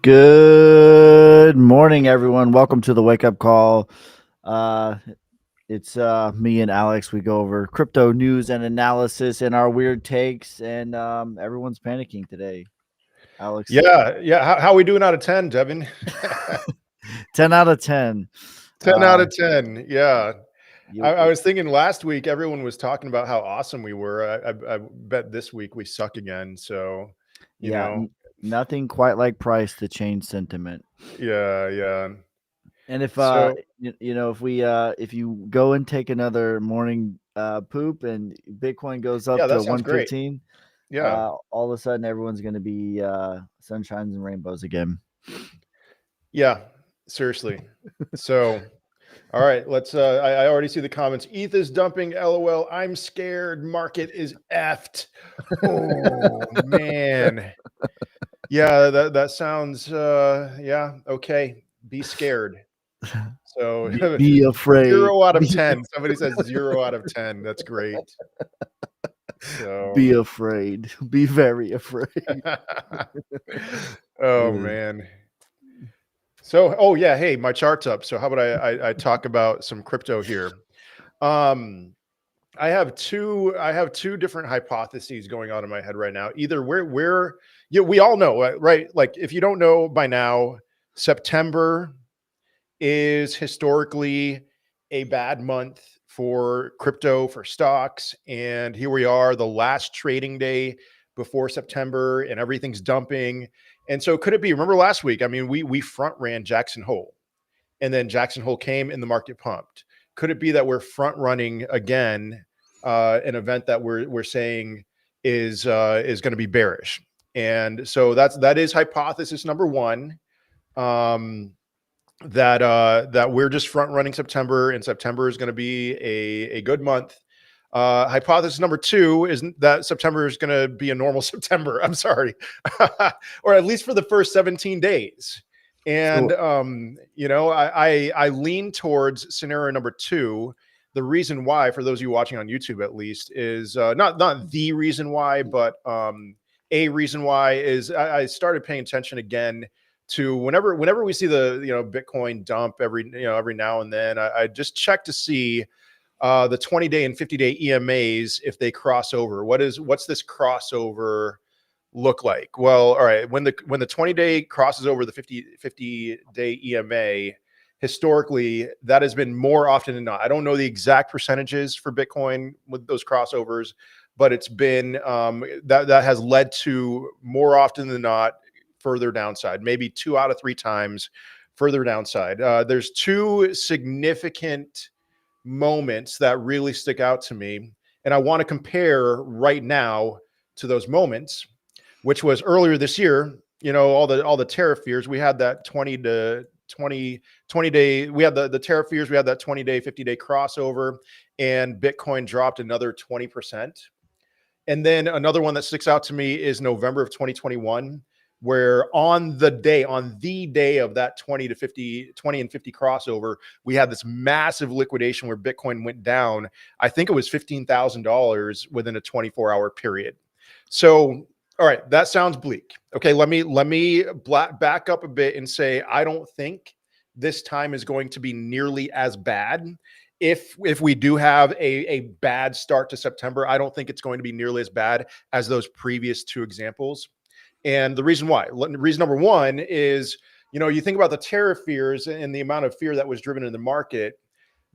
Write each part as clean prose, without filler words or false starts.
Good morning, everyone. Welcome to the Wake Up Call. It's me and Alex. We go over crypto news and analysis and our weird takes, and everyone's panicking today. Alex, Yeah. How are we doing out of 10, Devin? 10 out of 10. 10 out of 10. Yeah. You, I was thinking last week, everyone was talking about how awesome we were. I bet this week we suck again. So, you yeah, know, nothing quite like price to change sentiment. yeah. And if So, if you go and take another morning poop and Bitcoin goes up yeah, to that sounds great. 115, Yeah. all of a sudden everyone's going to be sunshines and rainbows again. Yeah. Seriously. So, all right, let's I already see the comments. ETH is dumping, LOL. I'm scared. Market is effed. Oh man. Yeah, that sounds yeah, okay. Be scared. So Be afraid. 0 out of 10. Somebody says 0 out of 10. That's great. So Be afraid. Be very afraid. oh Uh, man. So oh yeah, hey, my chart's up. So how about I talk about some crypto here? Um I have two different hypotheses going on in my head right now. Either we're yeah, we all know, right? Like if you don't know by now, September is historically a bad month for crypto, for stocks. And here we are, the last trading day before September, and everything's dumping. And so could it be, remember last week? I mean, we front ran Jackson Hole, and then Jackson Hole came and the market pumped. Could it be that we're front running again an event that we're saying is going to be bearish? And so that is hypothesis number one. Um, that we're just front running September, and September is going to be a good month. Hypothesis number two is that September is going to be a normal September. I'm sorry, or at least for the first 17 days. And so I lean towards scenario number two. The reason why, for those of you watching on YouTube at least, is not the reason why, but a reason why is I started paying attention again to whenever we see the Bitcoin dump every now and then. I just check to see the 20-day and 50-day EMAs if they cross over. What's this crossover look like? Well, all right, when the 20-day crosses over the 50-day EMA, historically that has been more often than not. I don't know the exact percentages for Bitcoin with those crossovers, but it's been that has led to more often than not further downside, maybe 2 out of 3 times further downside. There's two significant moments that really stick out to me, and I want to compare right now to those moments, which was earlier this year. All the tariff fears. We had that 20 day. We had the tariff fears. We had that 20-day, 50-day crossover, and Bitcoin dropped another 20%. And then another one that sticks out to me is November of 2021, where on the day of that 20 and 50 crossover, we had this massive liquidation where Bitcoin went down. I think it was $15,000 within a 24-hour period. So, all right, that sounds bleak. Okay, let me back up a bit and say I don't think this time is going to be nearly as bad. If we do have a bad start to September, I don't think it's going to be nearly as bad as those previous two examples. And the reason why, reason number one is, you think about the tariff fears and the amount of fear that was driven in the market.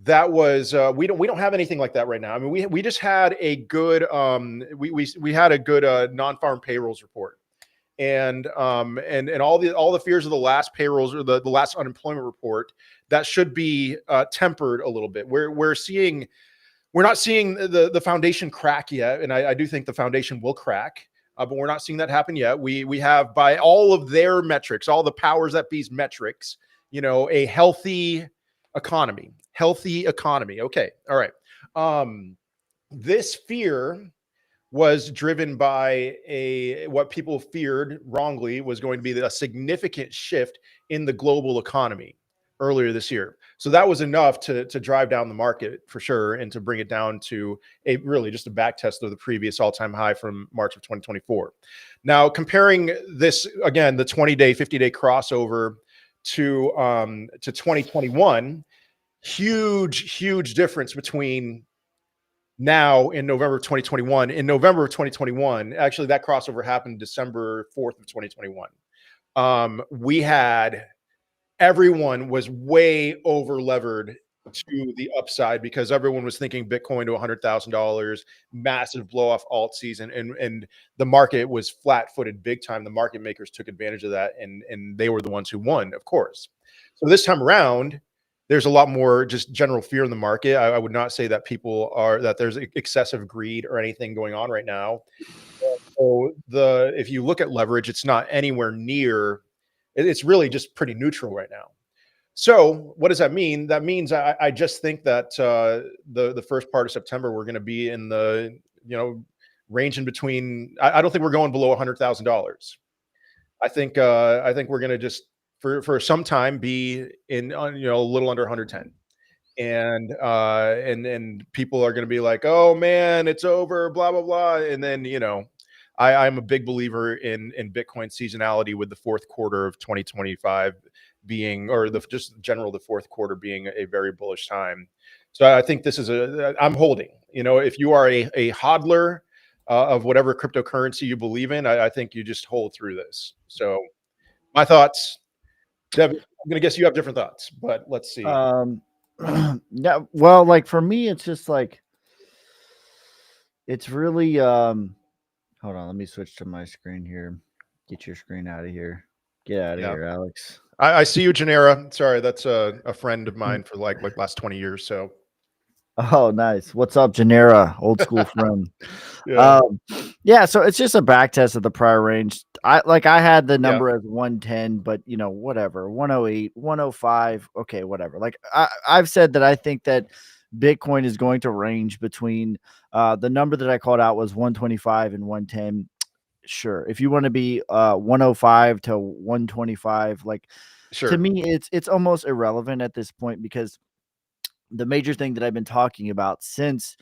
That was we don't have anything like that right now. I mean, we just had a good we had a good non-farm payrolls report, and all the fears of the last payrolls, or the last unemployment report, that should be tempered a little bit. We're not seeing the foundation crack yet, and I do think the foundation will crack. But we're not seeing that happen yet. We have, by all of their metrics, all the powers that be's metrics, a healthy economy. Okay. All right. This fear was driven by what people feared wrongly was going to be a significant shift in the global economy earlier this year. So that was enough to drive down the market for sure, and to bring it down to a really just a back test of the previous all-time high from March of 2024. Now, comparing this again, the 20-day, 50-day crossover to 2021, huge difference between now in November of 2021. In November of 2021, actually that crossover happened December 4th of 2021. We had everyone was way over levered to the upside because everyone was thinking Bitcoin to $100,000, massive blow off alt season, and the market was flat footed big time. The market makers took advantage of that, and they were the ones who won, of course. So this time around, there's a lot more just general fear in the market. I would not say that that there's excessive greed or anything going on right now. So if you look at leverage, it's not anywhere near. It's really just pretty neutral right now. So what does that mean? That means I just think that the first part of September we're going to be in the range in between. I don't think we're going below $100,000. I think we're going to just for some time be in a little under 110. And people are going to be like, oh man, it's over, blah blah blah, and then I'm a big believer in Bitcoin seasonality, with the fourth quarter of 2025 being, or just general the fourth quarter being a very bullish time. So I think this is I'm holding. If you are a hodler of whatever cryptocurrency you believe in, I think you just hold through this. So my thoughts, Devin, I'm going to guess you have different thoughts, but let's see. Yeah, well, like for me, it's just like it's really hold on, let me switch to my screen here. Get your screen out of here. Get out of Yeah. here, Alex. I see you, Janera. Sorry, that's a friend of mine for like last 20 years. So Oh, nice. What's up, Genera? Old school friend. yeah, Yeah, so it's just a back test of the prior range. I had the yeah, number as 110, but whatever, 108, 105. Okay, whatever. Like I've said that I think that Bitcoin is going to range between the number that I called out was 125 and 110. Sure. If you want to be 105 to 125, like to sure, me, it's almost irrelevant at this point, because the major thing that I've been talking about since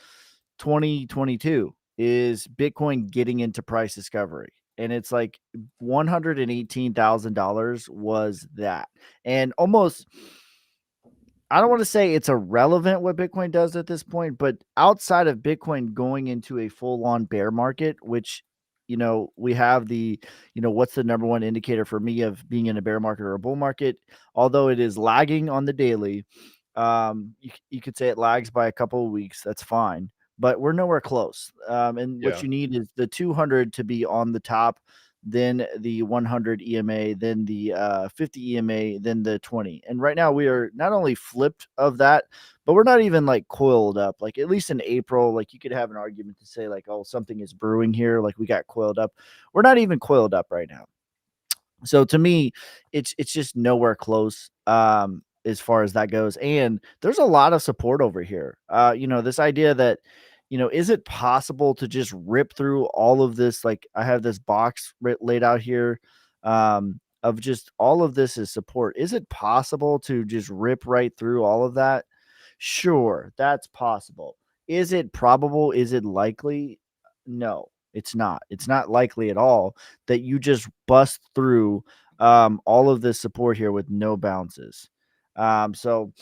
2022 is Bitcoin getting into price discovery. And it's like $118,000 was that. And almost, I don't want to say it's irrelevant what Bitcoin does at this point, but outside of Bitcoin going into a full on bear market, which, we have what's the number one indicator for me of being in a bear market or a bull market? Although it is lagging on the daily, you could say it lags by a couple of weeks. That's fine, but we're nowhere close. And what yeah, you need is the 200 to be on the top, then the 100 EMA, then the 50 EMA, then the 20. And right now we are not only flipped of that, but we're not even like coiled up. Like at least in April, like you could have an argument to say like, oh, something is brewing here. Like we got coiled up. We're not even coiled up right now. So to me, it's just nowhere close as far as that goes. And there's a lot of support over here. This idea that, is it possible to just rip through all of this? Like I have this box laid out here of just all of this is support. Is it possible to just rip right through all of that? Sure, that's possible. Is it probable? Is it likely? No, it's not. It's not likely at all that you just bust through all of this support here with no bounces. So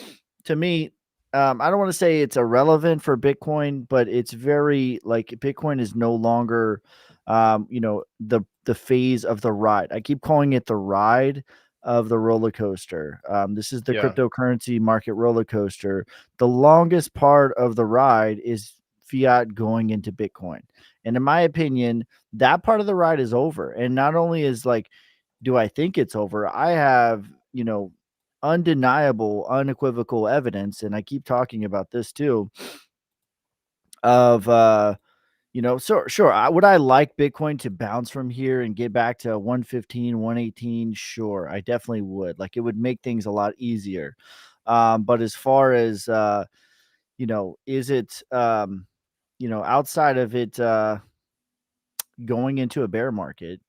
to me, I don't want to say it's irrelevant for Bitcoin, but it's very like Bitcoin is no longer, the phase of the ride. I keep calling it the ride of the roller coaster. This is the yeah, cryptocurrency market roller coaster. The longest part of the ride is fiat going into Bitcoin. And in my opinion, that part of the ride is over. And not only is like, do I think it's over? I have, undeniable, unequivocal evidence, and I keep talking about this too, of so sure, would I like Bitcoin to bounce from here and get back to 115, 118? Sure, I definitely would. Like it would make things a lot easier. But as far as is it outside of it going into a bear market,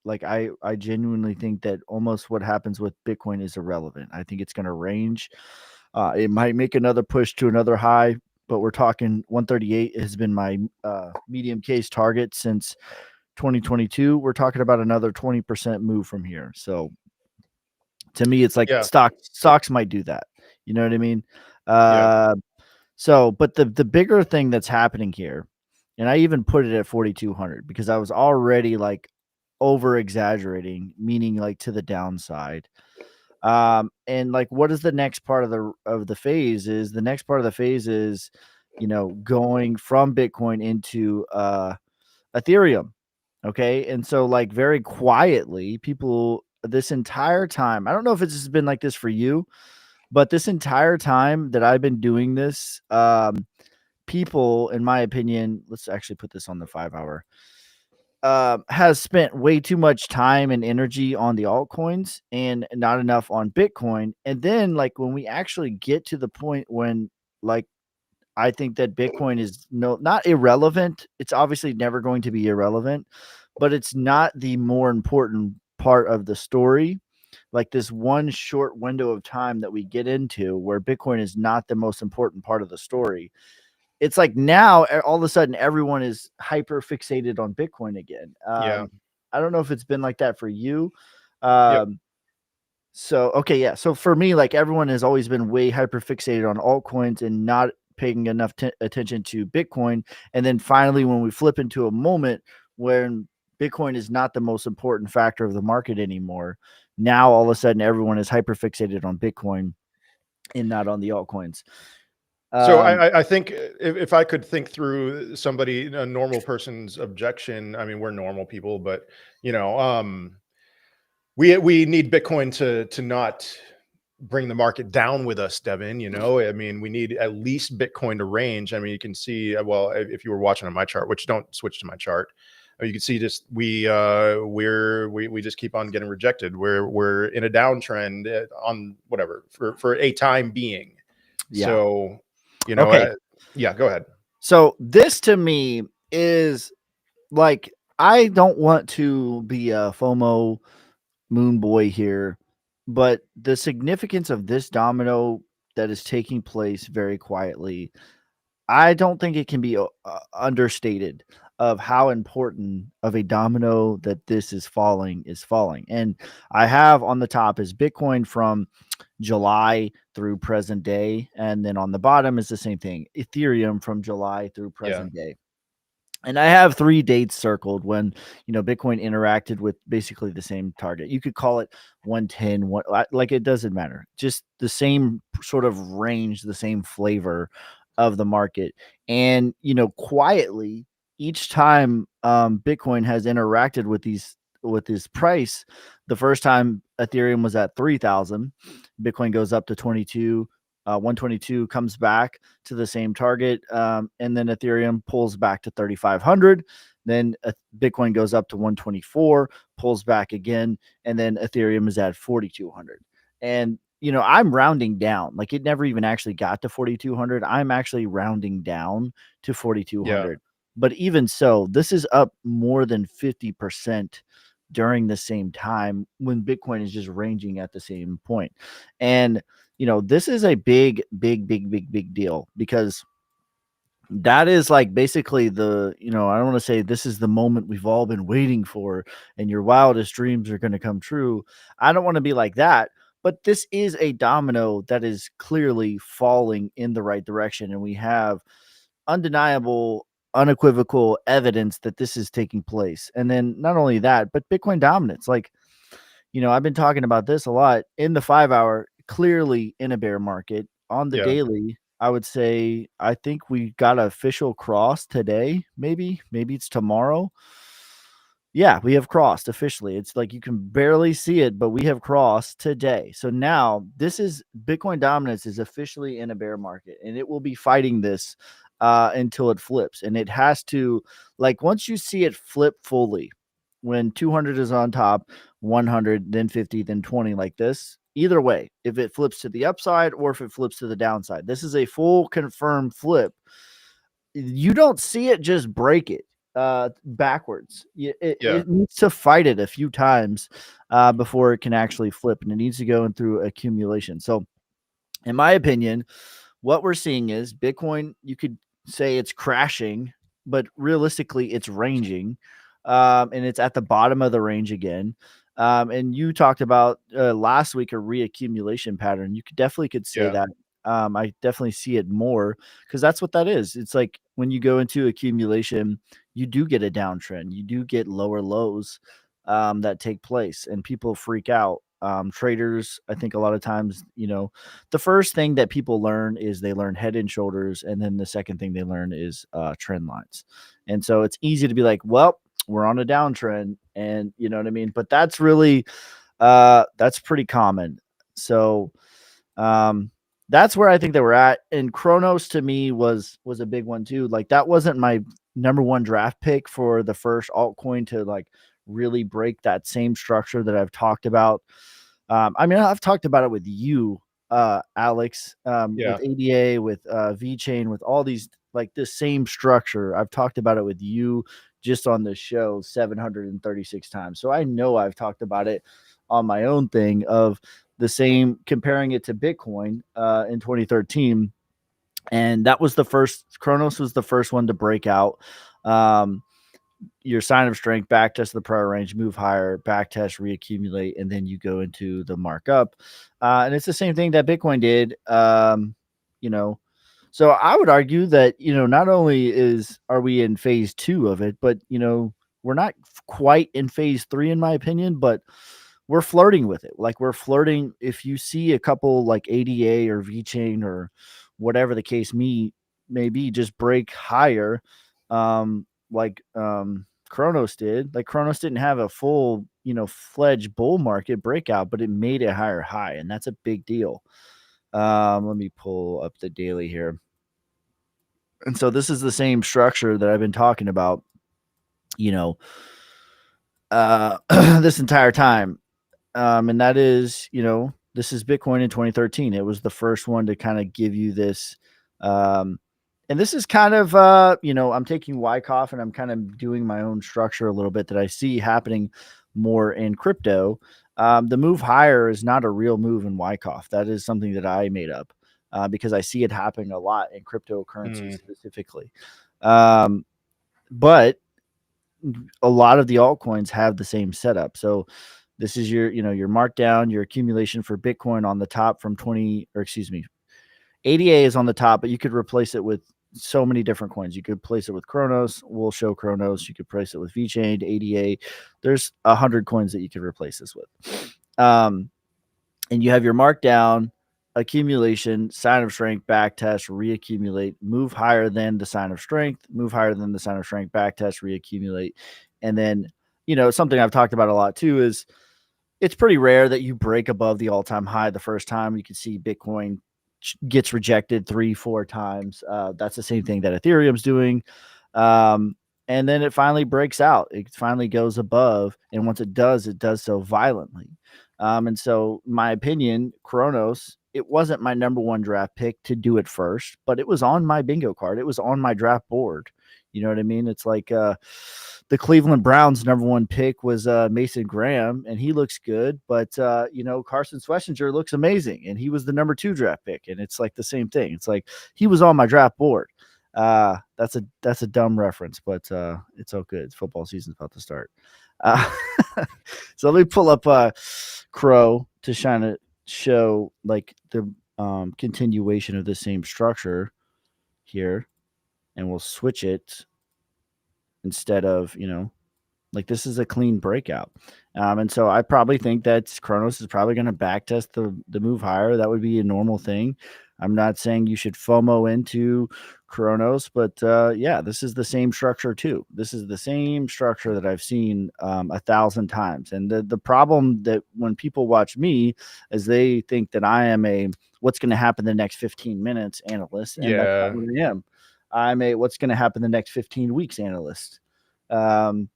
like I genuinely think that almost what happens with Bitcoin is irrelevant. I think it's going to range. It might make another push to another high, but we're talking 138 has been my medium case target since 2022. We're talking about another 20% move from here. So to me, it's like Yeah. stocks might do that. You know what I mean? Yeah. Uh, so, but the bigger thing that's happening here, and I even put it at 4,200 because I was already like over exaggerating, meaning like to the downside. And like, what is the next part of the phase? Is the next part of the phase is, going from Bitcoin into Ethereum. Okay. And so, like, very quietly, people this entire time, I don't know if it's just been like this for you, but this entire time that I've been doing this, people, in my opinion, let's actually put this on the 5 hour, has spent way too much time and energy on the altcoins and not enough on Bitcoin. And then, like, when we actually get to the point when, like, I think that Bitcoin is not irrelevant. It's obviously never going to be irrelevant, but it's not the more important part of the story. Like this one short window of time that we get into where Bitcoin is not the most important part of the story. It's like now all of a sudden everyone is hyper fixated on Bitcoin again. Yeah. I don't know if it's been like that for you. Yep. Um, so, okay, yeah. So for me, like everyone has always been way hyper fixated on altcoins and not paying enough attention to Bitcoin. And then finally, when we flip into a moment when Bitcoin is not the most important factor of the market anymore, now all of a sudden everyone is hyper fixated on Bitcoin and not on the altcoins. So Um, I think if I could think through somebody, a normal person's objection, I mean, we're normal people, but you know, we need Bitcoin to not bring the market down with us, Devin. You know, I mean, we need at least Bitcoin to range. I mean, you can see, well, if you were watching on my chart, which don't switch to my chart, you can see just we just keep on getting rejected. We're in a downtrend on whatever for a time being. yeah. So, you know, Okay. yeah, go ahead. So this to me is like, I don't want to be a FOMO moon boy here, but the significance of this domino that is taking place very quietly, I don't think it can be understated of how important of a domino that this is falling. And I have on the top is Bitcoin from July through present day, and then on the bottom is the same thing, Ethereum from July through Yeah, present day. And I have 3 dates circled when, Bitcoin interacted with basically the same target. You could call it 110, like it doesn't matter. Just the same sort of range, the same flavor of the market. And, quietly each time Bitcoin has interacted with this price, the first time Ethereum was at 3,000, Bitcoin goes up to 22, 122 comes back to the same target. And then Ethereum pulls back to 3,500. Then Bitcoin goes up to 124, pulls back again, and then Ethereum is at 4,200. And I'm rounding down. Like it never even actually got to 4,200. I'm actually rounding down to yeah, 4,200. But even so, this is up more than 50% during the same time when Bitcoin is just ranging at the same point. And this is a big, big, big, big, big deal because that is like basically I don't want to say this is the moment we've all been waiting for and your wildest dreams are going to come true. I don't want to be like that, but this is a domino that is clearly falling in the right direction. And we have undeniable, unequivocal evidence that this is taking place. And then not only that, but Bitcoin dominance. Like, I've been talking about this a lot in the 5 hour, clearly in a bear market. On the yeah. daily, I would say I think we got an official cross today, maybe it's tomorrow. Yeah, we have crossed officially. It's like you can barely see it, but we have crossed today. So now this is Bitcoin dominance is officially in a bear market, and it will be fighting this until it flips. And it has to, like, once you see it flip fully, when 200 is on top, 100, then 50, then 20, like this. Either way, if it flips to the upside or if it flips to the downside, this is a full confirmed flip. You don't see it just break it. backwards. Yeah. It needs to fight it a few times before it can actually flip, and it needs to go in through accumulation. So, in my opinion, what we're seeing is Bitcoin, you could say it's crashing, but realistically, it's ranging, and it's at the bottom of the range again. And you talked about last week a reaccumulation pattern. You could say Yeah. that. I definitely see it more because that's what that is. It's like when you go into accumulation, you do get a downtrend. You do get lower lows that take place, and people freak out. Traders, I think a lot of times, the first thing that people learn is they learn head and shoulders, and then the second thing they learn is trend lines. And so it's easy to be like, well, we're on a downtrend, and you know what I mean. But that's really that's pretty common. So um, that's where I think they were at. And Kronos to me was a big one too. Like that wasn't my number one draft pick for the first altcoin to like really break that same structure that I've talked about. I mean, I've talked about it with you, Alex, Yeah. with ADA, with VeChain, with all these like this same structure. I've talked about it with you just on the show 736 times. So I know I've talked about it on my own thing of the same, comparing it to Bitcoin in 2013. And that was the first, Kronos was the first one to break out. Um, your sign of strength, back test the prior range, move higher, back test, reaccumulate, and then you go into the markup. And it's the same thing that Bitcoin did. You know, so I would argue that, not only are we in phase 2 of it, but we're not quite in phase 3 in my opinion, but we're flirting with it. Like we're flirting. If you see a couple like ADA or VeChain or whatever the case may be, just break higher, like Kronos did. Like Kronos didn't have a full, fledged bull market breakout, but it made a higher high, and that's a big deal. Let me pull up the daily here. And so this is the same structure that I've been talking about, you know, this entire time. And that is, this is Bitcoin in 2013. It was the first one to kind of give you this. And this is kind of, I'm taking Wyckoff and I'm kind of doing my own structure a little bit that I see happening more in crypto. The move higher is not a real move in Wyckoff. That is something that I made up because I see it happening a lot in cryptocurrency specifically. But a lot of the altcoins have the same setup. So this is your markdown, your accumulation for Bitcoin on the top from 20, or excuse me, ADA is on the top, but you could replace it with so many different coins. You could place it with Kronos. We'll show Kronos. You could place it with VeChain, ADA. There's 100 coins that you could replace this with. And you have your markdown, accumulation, sign of strength, back test, reaccumulate, move higher than the sign of strength, move higher than the sign of strength, back test, reaccumulate. And then, something I've talked about a lot too is it's pretty rare that you break above the all-time high the first time. You can see Bitcoin gets rejected 3-4 times. That's the same thing that Ethereum's doing. And then it finally breaks out. It finally goes above. And once it does so violently. And so, my opinion, Kronos, it wasn't my number one draft pick to do it first, but it was on my bingo card. It was on my draft board. You know what I mean? It's like the Cleveland Browns' number one pick was Mason Graham, and he looks good. But, Carson Schlesinger looks amazing, and he was the number 2 draft pick. And it's like the same thing. It's like he was on my draft board. That's a dumb reference, but it's all good. Football season's about to start. So let me pull up Crow to show like the continuation of the same structure here, and we'll switch it instead of, like this is a clean breakout. And so I probably think that Kronos is probably going to backtest the move higher. That would be a normal thing. I'm not saying you should FOMO into Kronos, but yeah, this is the same structure too. This is the same structure that I've seen 1,000 times. And the problem that when people watch me is they think that I am a what's going to happen the next 15 minutes analyst, and that's not what I am. I'm a what's going to happen the next 15 weeks analyst. And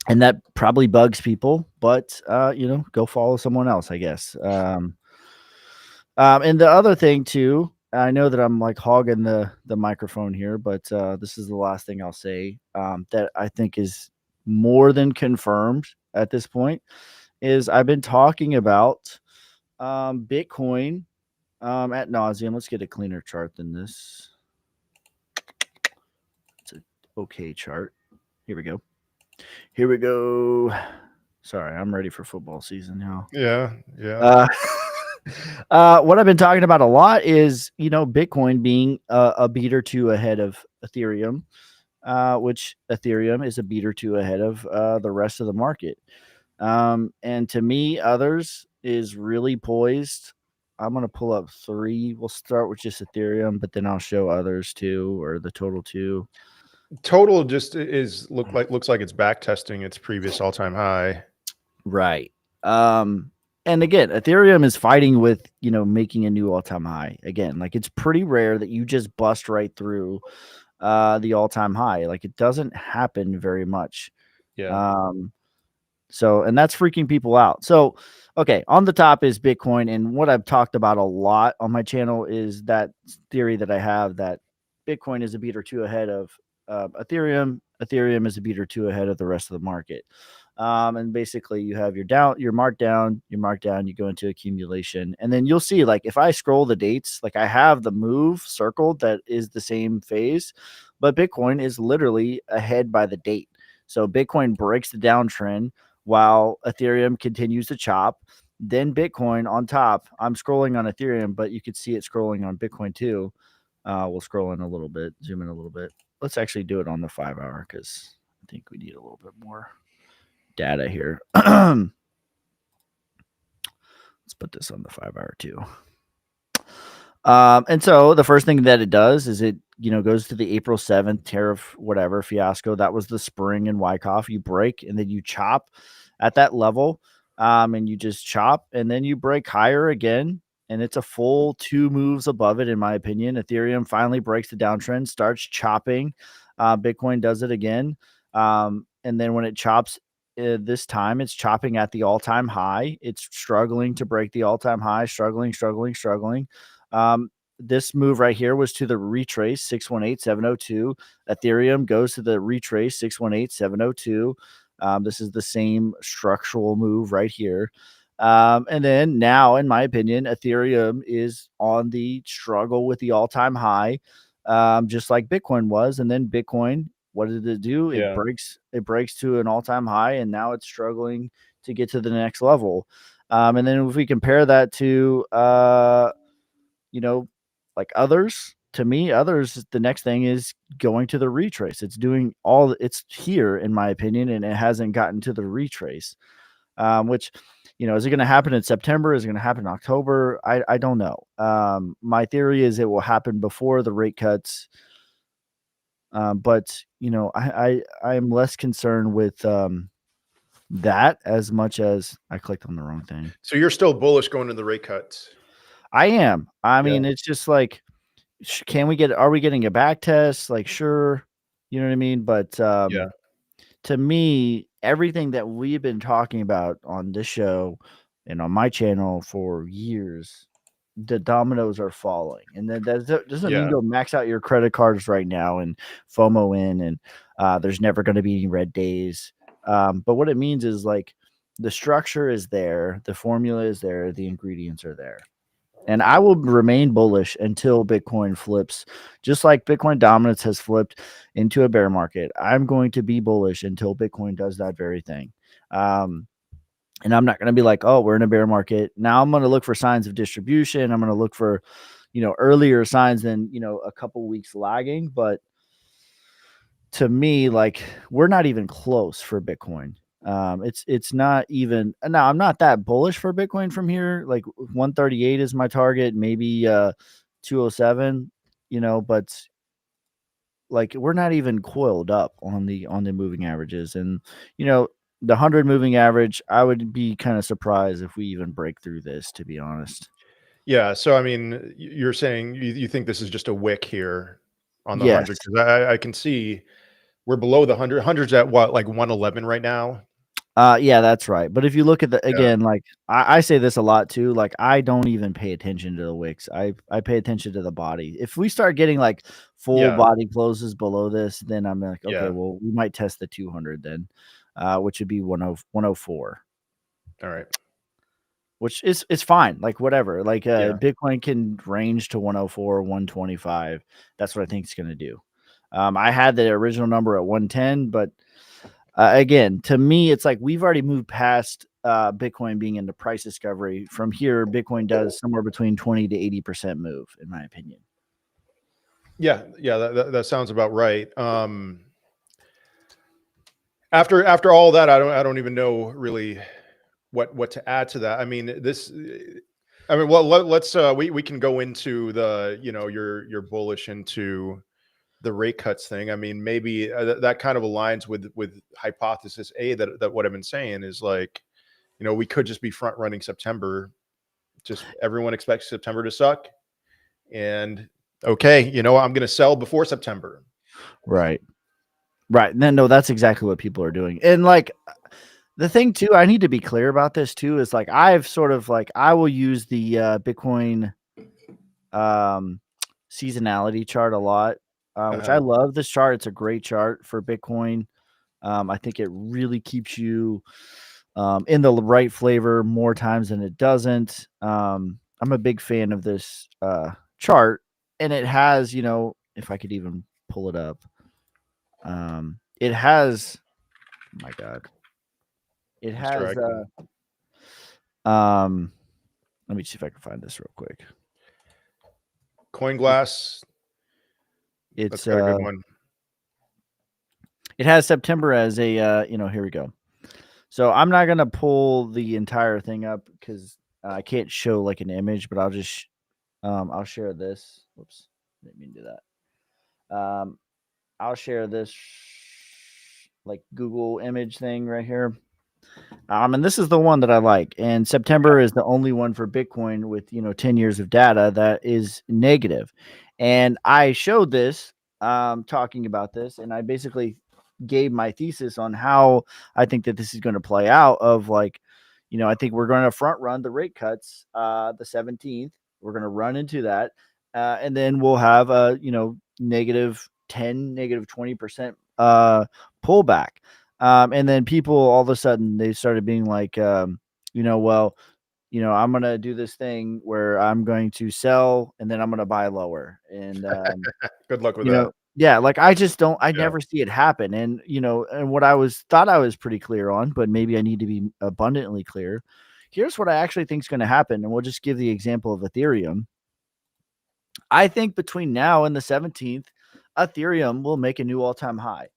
that probably bugs people, but go follow someone else, I guess. And the other thing too I know that I'm like hogging the microphone here, but this is the last thing I'll say that I think is more than confirmed at this point is I've been talking about Bitcoin at nauseum. Let's get a cleaner chart than this. It's an okay chart. Here we go. Here we go. Sorry, I'm ready for football season now. Yeah. Uh, what I've been talking about a lot is, Bitcoin being a beat or two ahead of Ethereum, which Ethereum is a beat or two ahead of the rest of the market. And to me, others is really poised. I'm going to pull up 3. We'll start with just Ethereum, but then I'll show others too, or the total too. Total just looks like it's back testing its previous all-time high. Right. And again, Ethereum is fighting with, making a new all-time high. Again, like it's pretty rare that you just bust right through the all-time high. Like it doesn't happen very much. Yeah. So, and that's freaking people out. So, okay, on the top is Bitcoin. And what I've talked about a lot on my channel is that theory that I have that Bitcoin is a beat or two ahead of Ethereum. Ethereum is a beat or two ahead of the rest of the market. And basically you have your markdown, you go into accumulation. And then you'll see, like, if I scroll the dates, like I have the move circled that is the same phase, but Bitcoin is literally ahead by the date. So Bitcoin breaks the downtrend while Ethereum continues to chop. Then Bitcoin on top. I'm scrolling on Ethereum, but you could see it scrolling on Bitcoin too. We'll scroll in a little bit, zoom in a little bit. Let's actually do it on the 5 hour because I think we need a little bit more data here. Let's put this on the 5 hour too. And so the first thing that it does is it, goes to the April 7th tariff, whatever fiasco. That was the spring in Wyckoff. You break and then you chop at that level. And you just chop and then you break higher again. And it's a full 2 moves above it, in my opinion. Ethereum finally breaks the downtrend, starts chopping. Bitcoin does it again. And then when it chops this time, it's chopping at the all-time high. It's struggling to break the all-time high, struggling. This move right here was to the retrace 618,702. Ethereum goes to the retrace 618,702. This is the same structural move right here. And then now, in my opinion, Ethereum is on the struggle with the all-time high, just like Bitcoin was. And then Bitcoin, what did it do? Yeah. It breaks to an all-time high, and now it's struggling to get to the next level. And then if we compare that to like others, to me, others, the next thing is going to the retrace. It's doing it's here, in my opinion, and it hasn't gotten to the retrace, which, is it going to happen in September? Is it going to happen in October? I don't know. My theory is it will happen before the rate cuts. But, I am less concerned with that as much as I clicked on the wrong thing. So you're still bullish going to the rate cuts? I am. I Yeah. mean, it's just like, are we getting a back test? Like, sure. You know what I mean? But Yeah. to me, everything that we've been talking about on this show and on my channel for years, the dominoes are falling. And that doesn't mean Yeah. go max out your credit cards right now and FOMO in and there's never going to be any red days. But what it means is, like, the structure is there, the formula is there, the ingredients are there. And I will remain bullish until Bitcoin flips, just like Bitcoin dominance has flipped into a bear market. I'm going to be bullish until Bitcoin does that very thing. And I'm not going to be like, oh, we're in a bear market. Now I'm going to look for signs of distribution. I'm going to look for, earlier signs than, a couple weeks lagging. But to me, like, we're not even close for Bitcoin. It's not even now. I'm not that bullish for Bitcoin from here. Like 138 is my target, maybe 207. But like we're not even coiled up on the moving averages, and the 100 moving average. I would be kind of surprised if we even break through this, to be honest. Yeah. So, I mean, you're saying you think this is just a wick here on the Yes. 100? Because I can see we're below the 100. 100's at what, like 111 right now? Yeah, that's right. But if you look at the Yeah. again, like I say this a lot too. Like I don't even pay attention to the wicks. I pay attention to the body. If we start getting like full Yeah. body closes below this, then I'm like, okay, Yeah. well, we might test the 200 then, which would be 104, All right. which is it's fine. Like whatever. Like Yeah. Bitcoin can range to 104, 125. That's what I think it's going to do. I had the original number at 110, but again, to me, it's like we've already moved past Bitcoin being into price discovery. From here, Bitcoin does somewhere between 20 to 80% move, in my opinion. Yeah. Yeah. That sounds about right. After all that, I don't even know really what to add to that. I mean, well, let's we can go into the, you're bullish into the rate cuts thing. I mean, maybe that kind of aligns with hypothesis A, that what I've been saying is like, we could just be front running September. Just everyone expects September to suck, and okay, I'm going to sell before September. Right. Right. No, that's exactly what people are doing. And like the thing too, I need to be clear about this too, is like I've sort of like I will use the Bitcoin um seasonality chart a lot, which I Uh-huh. love this chart. It's a great chart for Bitcoin. I think it really keeps you in the right flavor more times than it doesn't. I'm a big fan of this chart, and it has, if I could even pull it up, it has. Oh my God, it Mr. has. Eichmann. Um, Let me see if I can find this real quick. Coin Glass. That's It's got a good one. it has September as a here we go. So I'm not gonna pull the entire thing up because I can't show like an image, but I'll share this. Whoops, didn't mean to do that. I'll share this like Google image thing right here. And this is the one that I like. And September is the only one for Bitcoin with 10 years of data that is negative. And I showed this talking about this, and I basically gave my thesis on how I think that this is going to play out of like, I think we're going to front run the rate cuts the 17th. We're going to run into that. And then we'll have a, negative 10, negative 20% pullback. And then people all of a sudden they started being like, well, I'm gonna do this thing where I'm going to sell and then I'm gonna buy lower. And Good luck with that. yeah, like I just don't I Yeah. never see it happen. And and what thought I was pretty clear on, but maybe I need to be abundantly clear. Here's what I actually think is going to happen, and we'll just give the example of Ethereum. I think between now and the 17th, Ethereum will make a new all-time high.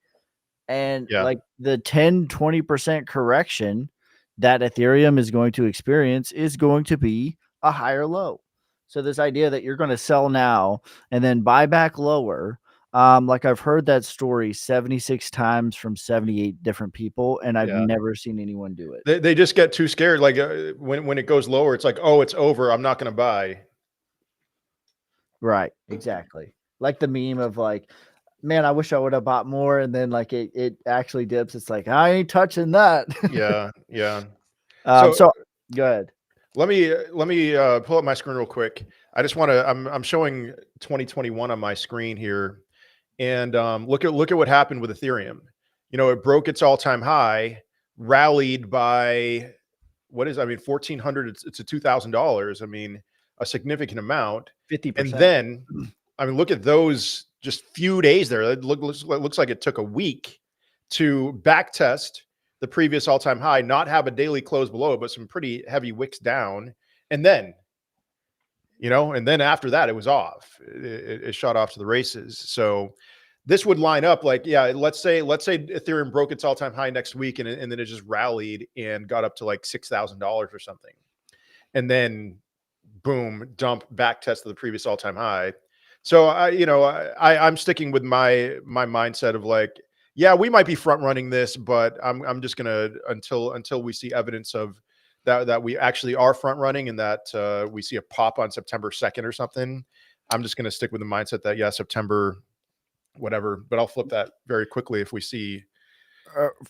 And Yeah. like the 10-20% correction that Ethereum is going to experience is going to be a higher low. So this idea that you're going to sell now and then buy back lower, like I've heard that story 76 times from 78 different people, and I've Yeah. never seen anyone do it. They just get too scared. Like when it goes lower, it's like, oh, it's over. I'm not going to buy. Right, exactly. Like the meme of like, man, I wish I would have bought more, and then like it actually dips. It's like I ain't touching that. Yeah. Yeah. So So go ahead. let me pull up my screen real quick. I just want to. I'm showing 2021 on my screen here, and look at what happened with Ethereum. It broke its all-time high, rallied by I mean, 1,400. It's a $2,000. I mean, a significant amount. And 50%. then, I mean, look at those just few days there. It looks like it took a week to back test the previous all-time high, not have a daily close below it, but some pretty heavy wicks down. And then, and then after that, it was off. It shot off to the races. So this would line up like, yeah, let's say Ethereum broke its all-time high next week, and then it just rallied and got up to like $6,000 or something. And then boom, dump, back test of the previous all-time high. So I'm sticking with my mindset of like, yeah, we might be front running this, but I'm just gonna until we see evidence of that we actually are front running, and that we see a pop on September 2nd or something. I'm just gonna stick with the mindset that, yeah, September whatever, but I'll flip that very quickly if we see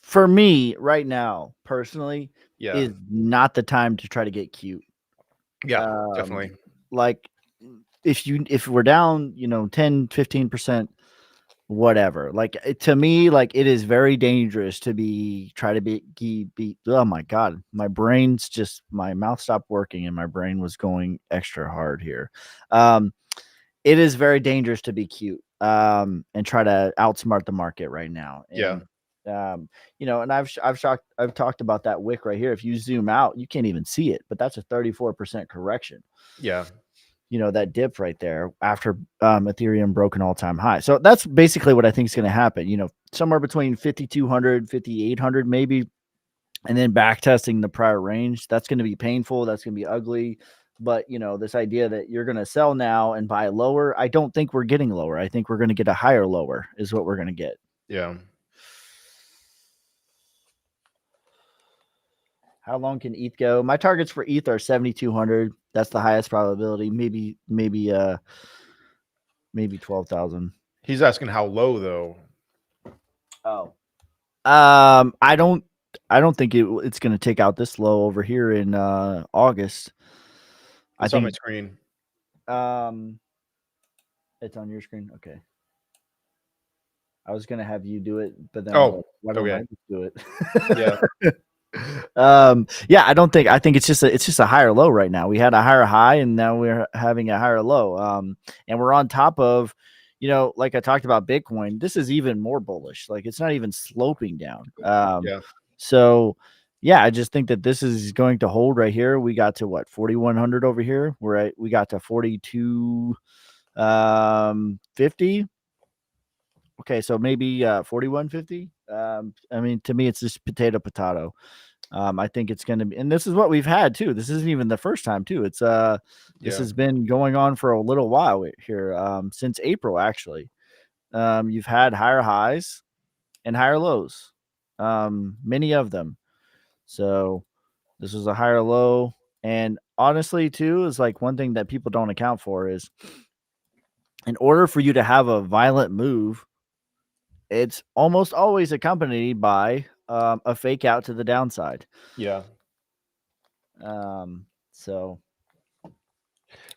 for me right now, personally, Yeah. is not the time to try to get cute. Yeah, Um, definitely. like if we're down, 10-15%, whatever. Like to me, like it is very dangerous to try to be. Oh my god, my mouth stopped working and my brain was going extra hard here. Um, it is very dangerous to be cute and try to outsmart the market right now. Yeah. And and I've talked about that wick right here. If you zoom out, you can't even see it, but that's a 34% correction. Yeah. That dip right there after Ethereum broke an all-time high. So that's basically what I think is going to happen. Somewhere between 5,200, 5,800 maybe, and then back testing the prior range. That's going to be painful. That's going to be ugly. But this idea that you're going to sell now and buy lower, I don't think we're getting lower. I think we're going to get a higher lower is what we're going to get. Yeah. How long can ETH go? My targets for ETH are 7,200. That's the highest probability. Maybe 12,000. He's asking how low though. Oh. I don't think it's going to take out this low over here in August. It's on my screen. It's on your screen. Okay. I was going to have you do it, but then why don't I just do it? Yeah. Yeah, I think it's just a higher low right now. We had a higher high and now we're having a higher low. And we're on top of, like I talked about Bitcoin, this is even more bullish. Like it's not even sloping down. Yeah. So yeah, I just think that this is going to hold right here. We got to 4,100 over here. We got to 42 50. Okay, so maybe 4150. I mean, to me, it's just potato. I think it's going to be, and this is what we've had too. This isn't even the first time too. It's this has been going on for a little while here, since April actually. You've had higher highs and higher lows, many of them. So this is a higher low, and honestly, too, is like one thing that people don't account for is in order for you to have a violent move, it's almost always accompanied by a fake out to the downside. Yeah. So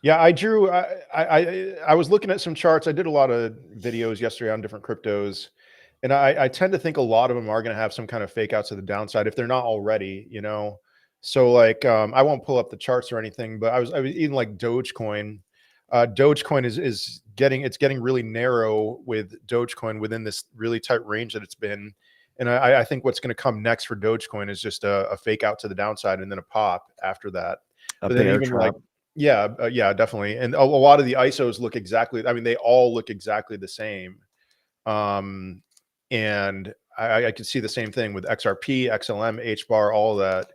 Yeah, I was looking at some charts. I did a lot of videos yesterday on different cryptos, and I tend to think a lot of them are going to have some kind of fake outs to the downside if they're not already, So like I won't pull up the charts or anything, but I was even like Dogecoin. Dogecoin is getting really narrow with Dogecoin within this really tight range that it's been. And I think what's going to come next for Dogecoin is just a fake out to the downside and then a pop after that. But then even trap. yeah, definitely. And a lot of the ISOs look exactly, I mean, they all look exactly the same. And I could see the same thing with XRP, XLM, HBAR, all that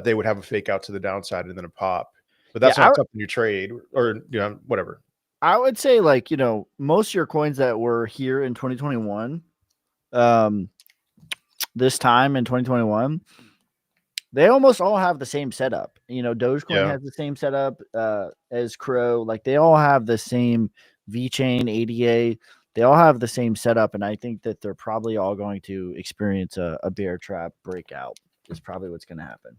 they would have a fake out to the downside and then a pop. But that's not something you trade or whatever. I would say like, most of your coins that were here in 2021, this time in 2021, they almost all have the same setup. Dogecoin has the same setup as Crow. Like they all have the same VeChain, ADA. They all have the same setup, and I think that they're probably all going to experience a bear trap breakout. Is probably what's going to happen.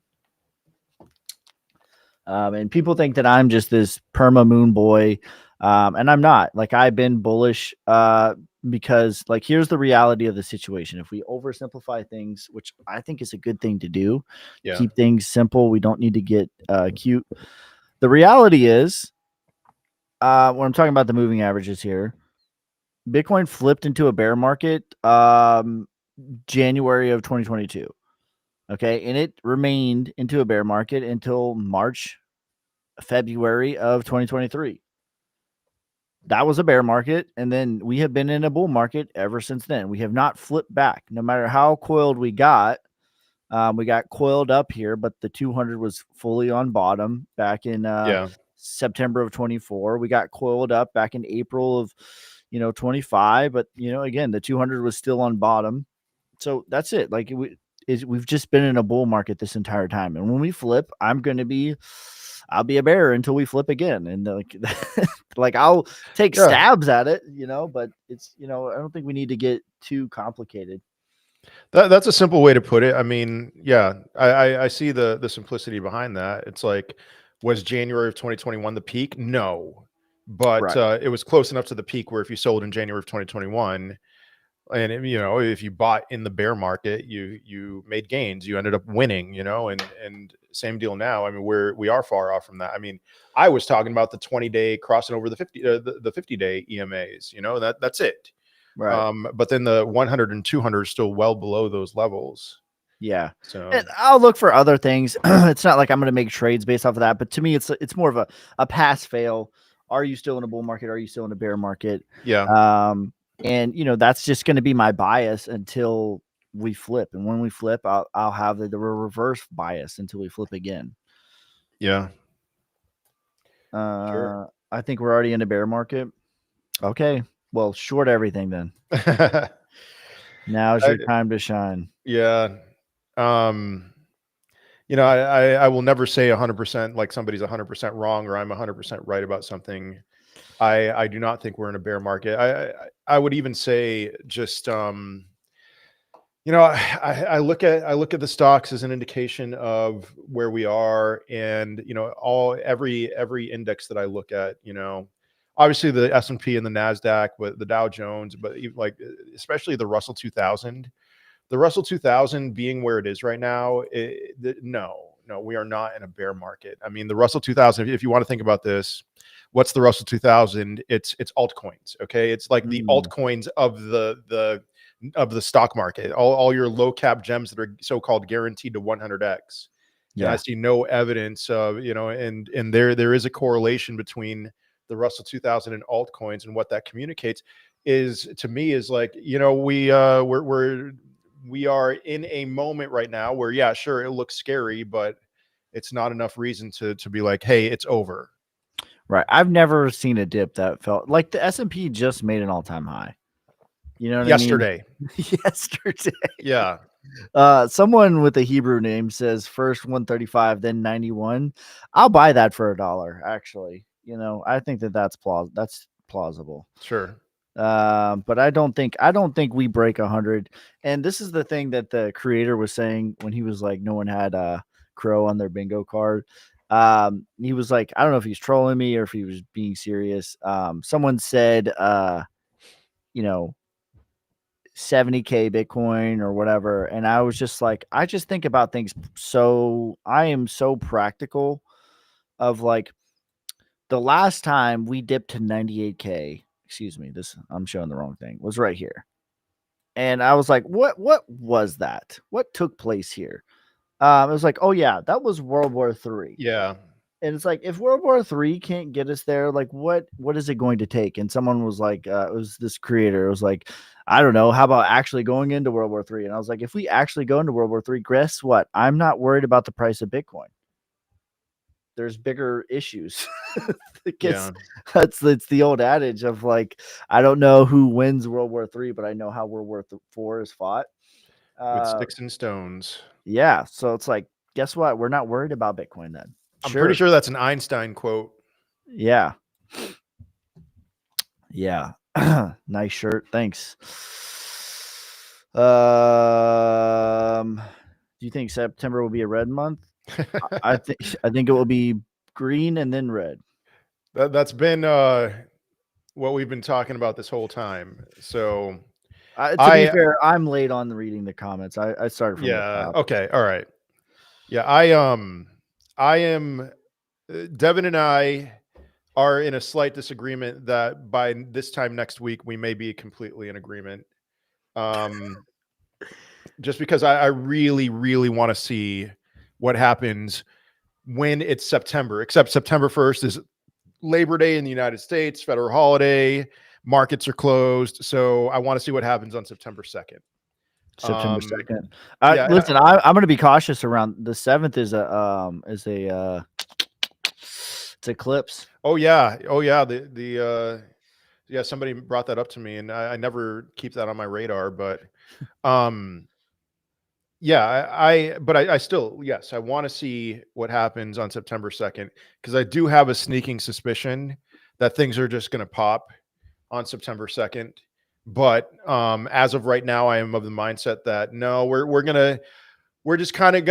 And people think that I'm just this perma moon boy, and I'm not. Like I've been bullish because like here's the reality of the situation. If we oversimplify things, which I think is a good thing to do, keep things simple. We don't need to get cute. The reality is, when I'm talking about the moving averages here, Bitcoin flipped into a bear market January of 2022. Okay, and it remained into a bear market until February of 2023. That was a bear market, and then we have been in a bull market ever since then. We have not flipped back. No matter how coiled we got coiled up here, but the 200 was fully on bottom back in September of 24. We got coiled up back in April of 25, but again, the 200 was still on bottom. So that's it. Like we've just been in a bull market this entire time, and when we flip, I'll be a bear until we flip again. And like I'll take stabs at it, but it's, I don't think we need to get too complicated. That's a simple way to put it. I mean, yeah, I see the simplicity behind that. It's like, was January of 2021 the peak? No, but Right. it was close enough to the peak where if you sold in January of 2021, and if you bought in the bear market, you made gains, you ended up winning, and same deal now. I mean, we are far off from that. I mean, I was talking about the 20-day crossing over the 50-day EMAs, that's it. Right. But then the 100 and 200 is still well below those levels. Yeah. So And I'll look for other things. It's not like I'm going to make trades based off of that, but to me, it's more of a pass fail. Are you still in a bull market? Are you still in a bear market? yeah, And that's just going to be my bias until we flip. And when we flip, I'll have the reverse bias until we flip again. yeah, sure. I think we're already in a bear market. Okay. Well, short everything then. Now's I, your time to shine. yeah. Um, I will never say 100% like somebody's 100% wrong or I'm 100% right about something. I do not think we're in a bear market. I would even say just I look at the stocks as an indication of where we are, and every index that I look at, obviously the S&P and the Nasdaq, but the Dow Jones, but even like especially the Russell 2000. The Russell 2000 being where it is right now, no, we are not in a bear market. I mean, the Russell 2000, if you want to think about this, what's the Russell 2000? It's altcoins. Okay. It's like the altcoins of the stock market, all your low cap gems that are so-called guaranteed to 100x. And I Yeah. see no evidence of, and there is a correlation between the Russell 2000 and altcoins, and what that communicates is to me is like, we are in a moment right now where, yeah, sure, it looks scary, but it's not enough reason to be like, hey, it's over. Right. I've never seen a dip that felt like the S&P just made an all-time high. You know what I mean? Yesterday. Yesterday. Yeah. Someone with a Hebrew name says first 135, then 91. I'll buy that for $1, actually. I think that's plausible. Sure. But I don't think we break 100. And this is the thing that the creator was saying when he was like, no one had crow on their bingo card. He was like, I don't know if he's trolling me or if he was being serious. Someone said, 70K Bitcoin or whatever. And I was just like, I just think about things. So I am so practical of like the last time we dipped to 98K, excuse me, I'm showing the wrong thing, was right here. And I was like, what was that? What took place here? It was like, oh yeah, that was World War III. Yeah. And it's like, if World War III can't get us there, like what is it going to take? And someone was like, it was this creator. It was like, I don't know. How about actually going into World War III? And I was like, if we actually go into World War III, guess what? I'm not worried about the price of Bitcoin. There's bigger issues. Yeah. It's the old adage of like, I don't know who wins World War III, but I know how World War IV is fought. With sticks and stones. Yeah. So it's like, guess what? We're not worried about Bitcoin then. I'm pretty Sure. sure that's an Einstein quote. Yeah. Yeah. Nice shirt. Thanks. Do you think September will be a red month? I think it will be green and then red. That's been what we've been talking about this whole time. So To be fair, I'm late on reading the comments. I started from the top. Okay, all right. Yeah, I am Devin and I are in a slight disagreement that by this time next week we may be completely in agreement. Just because I really, really want to see what happens when it's September, except September 1st is Labor Day in the United States, federal holiday, markets are closed. So I want to see what happens on September 2nd. September 2nd. Yeah, Listen, I'm going to be cautious around the 7th is it's eclipse. Oh yeah. Yeah, somebody brought that up to me and I never keep that on my radar, but yeah, I still, yes, I want to see what happens on September 2nd because I do have a sneaking suspicion that things are just going to pop on September 2nd. But as of right now, I am of the mindset that no, we're just kind of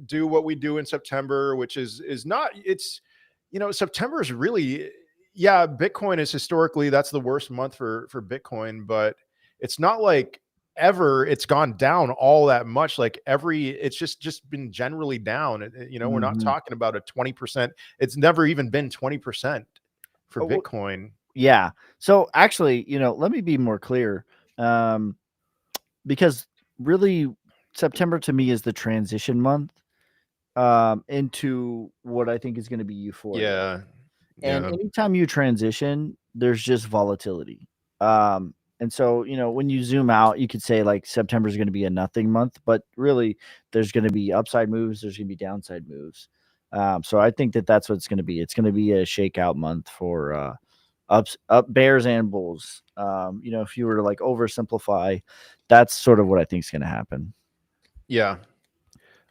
do what we do in September, which is not, it's, September is really, yeah, Bitcoin is historically, that's the worst month for Bitcoin, but it's not like ever it's gone down all that much. Like it's just been generally down. We're not Mhm. talking about a 20%. It's never even been 20% for Oh, Bitcoin. yeah. So actually, let me be more clear. Um, because really September to me is the transition month into what I think is going to be euphoria. Yeah. And Yeah. anytime you transition, there's just volatility. And so, when you zoom out, you could say like September is going to be a nothing month, but really there's going to be upside moves, there's going to be downside moves. So I think that that's what it's going to be. It's going to be a shakeout month for up bears and bulls. If you were to like oversimplify, that's sort of what I think is going to happen. Yeah.